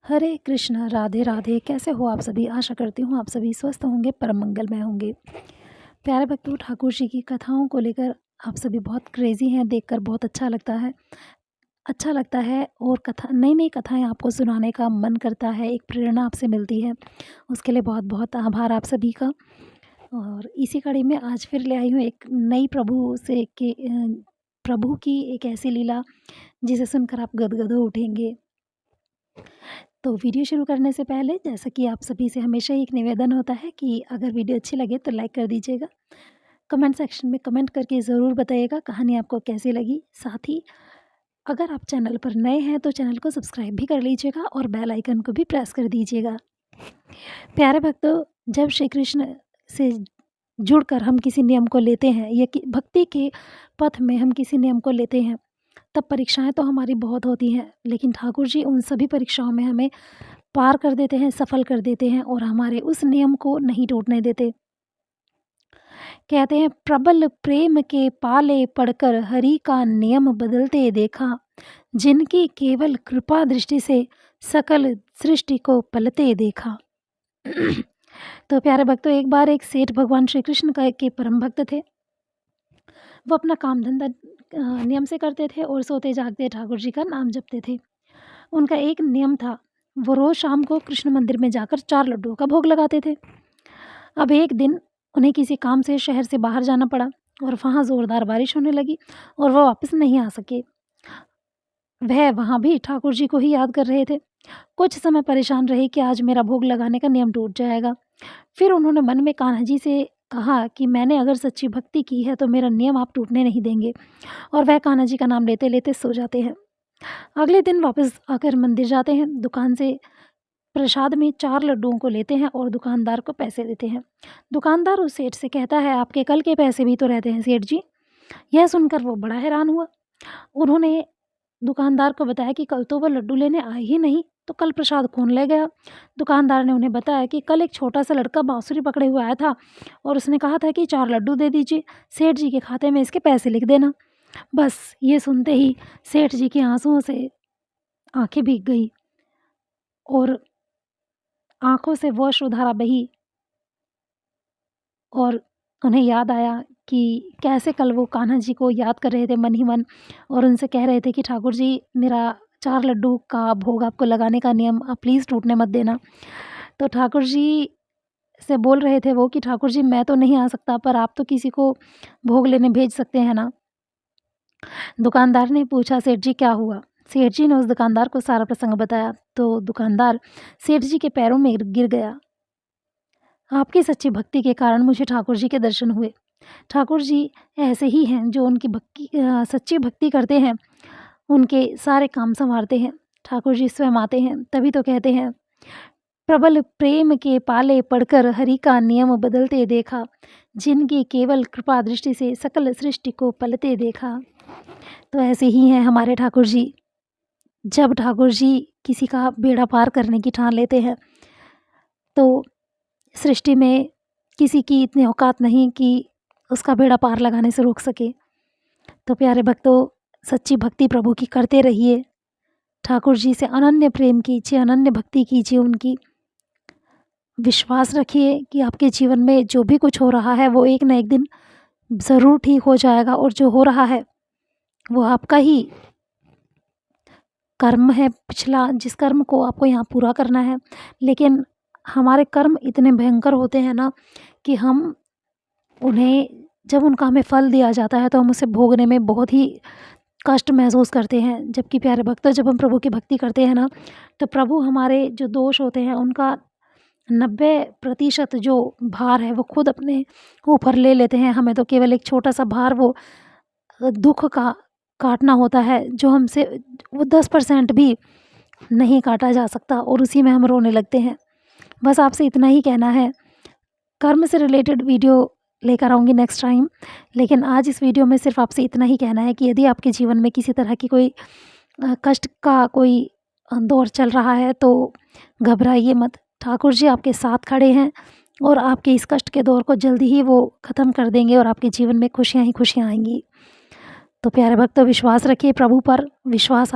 हरे कृष्ण, राधे राधे। कैसे हो आप सभी? आशा करती हूँ आप सभी स्वस्थ होंगे, परम मंगलमय होंगे। प्यारे भक्तों, ठाकुर जी की कथाओं को लेकर आप सभी बहुत क्रेज़ी हैं, देखकर बहुत अच्छा लगता है और कथा नई-नई कथाएँ आपको सुनाने का मन करता है, एक प्रेरणा आपसे मिलती है। उसके लिए बहुत-बहुत आभार आप सभी का। और इसी कड़ी में आज फिर ले आई हूँ एक नई प्रभु की एक ऐसी लीला जिसे सुनकर आप गदगद हो उठेंगे। तो वीडियो शुरू करने से पहले जैसा कि आप सभी से हमेशा ही एक निवेदन होता है कि अगर वीडियो अच्छी लगे तो लाइक कर दीजिएगा। कमेंट सेक्शन में कमेंट करके ज़रूर बताइएगा कहानी आपको कैसी लगी। साथ ही अगर आप चैनल पर नए हैं तो चैनल को सब्सक्राइब भी कर लीजिएगा और बेल आइकन को भी प्रेस कर दीजिएगा। प्यारे भक्तों, जब श्री कृष्ण से जुड़कर हम किसी नियम को लेते हैं या कि भक्ति के पथ में हम किसी नियम को लेते हैं, तब परीक्षाएँ तो हमारी बहुत होती हैं, लेकिन ठाकुर जी उन सभी परीक्षाओं में हमें पार कर देते हैं, सफल कर देते हैं और हमारे उस नियम को नहीं टूटने देते। कहते हैं, प्रबल प्रेम के पाले पड़कर हरि का नियम बदलते देखा, जिनकी केवल कृपा दृष्टि से सकल सृष्टि को पलते देखा। तो प्यारे भक्तों, एक बार एक सेठ भगवान श्री कृष्ण का के परम भक्त थे। वो अपना काम धंधा नियम से करते थे और सोते जागते ठाकुर जी का नाम जपते थे। उनका एक नियम था, वो रोज़ शाम को कृष्ण मंदिर में जाकर 4 लड्डुओं का भोग लगाते थे। अब एक दिन उन्हें किसी काम से शहर से बाहर जाना पड़ा और वहाँ ज़ोरदार बारिश होने लगी और वो वापस नहीं आ सके। वह वहाँ भी ठाकुर जी को ही याद कर रहे थे। कुछ समय परेशान रहे कि आज मेरा भोग लगाने का नियम टूट जाएगा। फिर उन्होंने मन में कान्हा जी से कहा कि मैंने अगर सच्ची भक्ति की है तो मेरा नियम आप टूटने नहीं देंगे, और वह कान्हा जी का नाम लेते-लेते सो जाते हैं। अगले दिन वापस आकर मंदिर जाते हैं, दुकान से प्रसाद में 4 लड्डुओं को लेते हैं और दुकानदार को पैसे देते हैं। दुकानदार उस सेठ से कहता है, आपके कल के पैसे भी तो रहते हैं सेठ जी। यह सुनकर वो बड़ा हैरान हुआ। उन्होंने दुकानदार को बताया कि कल तो वो लड्डू लेने आए ही नहीं, तो कल प्रसाद कौन ले गया? दुकानदार ने उन्हें बताया कि कल एक छोटा-सा लड़का बाँसुरी पकड़े हुए आया था और उसने कहा था कि 4 लड्डू दे दीजिए, सेठ जी के खाते में इसके पैसे लिख देना। बस ये सुनते ही सेठ जी के आँसुओं से आँखें भीग गई और आँखों से वो अश्रुधारा बही और उन्हें याद आया कि कैसे कल वो कान्हा जी को याद कर रहे थे मन ही मन और उनसे कह रहे थे कि ठाकुर जी, मेरा 4 लड्डू का भोग आपको लगाने का नियम आप प्लीज़ टूटने मत देना। तो ठाकुर जी से बोल रहे थे वो कि ठाकुर जी, मैं तो नहीं आ सकता, पर आप तो किसी को भोग लेने भेज सकते हैं ना? दुकानदार ने पूछा, सेठ जी क्या हुआ? सेठ जी ने उस दुकानदार को सारा प्रसंग बताया, तो दुकानदार सेठ जी के पैरों में गिर गया। आपकी सच्ची भक्ति के कारण मुझे ठाकुर जी के दर्शन हुए। ठाकुर जी ऐसे ही हैं जो उनकी सच्ची भक्ति करते हैं, उनके सारे काम सँवारते हैं। ठाकुर जी स्वयं आते हैं, तभी तो कहते हैं, प्रबल प्रेम के पाले पड़कर हरि का नियम बदलते देखा, जिनकी केवल कृपा दृष्टि से सकल सृष्टि को पलते देखा। तो ऐसे ही हैं हमारे ठाकुर जी। जब ठाकुर जी किसी का बेड़ा पार करने की ठान लेते हैं, तो सृष्टि में किसी की इतनी औकात नहीं कि उसका बेड़ा पार लगाने से रोक सके। तो प्यारे भक्तों, सच्ची भक्ति प्रभु की करते रहिए। ठाकुर जी से अनन्य प्रेम कीजिए, अनन्य भक्ति कीजिए उनकी। विश्वास रखिए कि आपके जीवन में जो भी कुछ हो रहा है वो एक न एक दिन ज़रूर ठीक हो जाएगा, और जो हो रहा है वो आपका ही कर्म है पिछला, जिस कर्म को आपको यहाँ पूरा करना है। लेकिन हमारे कर्म इतने भयंकर होते हैं ना कि हम उन्हें जब उनका हमें फल दिया जाता है तो हम उसे भोगने में बहुत ही कष्ट महसूस करते हैं। जबकि प्यारे भक्तों, जब हम प्रभु की भक्ति करते हैं ना, तो प्रभु हमारे जो दोष होते हैं उनका 90% जो भार है वो खुद अपने ऊपर ले लेते हैं। हमें तो केवल एक छोटा-सा भार, वो दुःख का काटना होता है, जो हमसे वो 10% भी नहीं काटा जा सकता, और उसी में हम रोने लगते हैं। बस आपसे इतना ही कहना है। कर्म से रिलेटेड वीडियो लेकर आऊँगी नेक्स्ट टाइम, लेकिन आज इस वीडियो में सिर्फ़ आपसे इतना ही कहना है कि यदि आपके जीवन में किसी तरह की कोई कष्ट का कोई दौर चल रहा है तो घबराइए मत। ठाकुर जी आपके साथ खड़े हैं और आपके इस कष्ट के दौर को जल्दी ही वो ख़त्म कर देंगे और आपके जीवन में खुशियाँ ही खुशियाँ आएँगी। तो प्यारे भक्तों, विश्वास रखिए प्रभु पर। विश्वास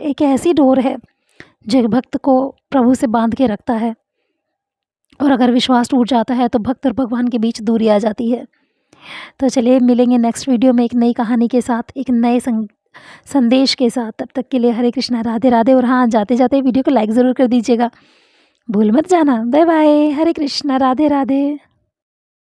एक ऐसी डोर है जो भक्त को प्रभु से बांध के रखता है। और अगर विश्वास टूट जाता है तो भक्त और भगवान के बीच दूरी आ जाती है। तो चलिए मिलेंगे नेक्स्ट वीडियो में एक नई कहानी के साथ, एक नए संदेश के साथ। तब तक के लिए हरे कृष्णा, राधे राधे। और हाँ, जाते जाते वीडियो को लाइक ज़रूर कर दीजिएगा, भूल मत जाना। बाय बाय, हरे कृष्णा, राधे राधे।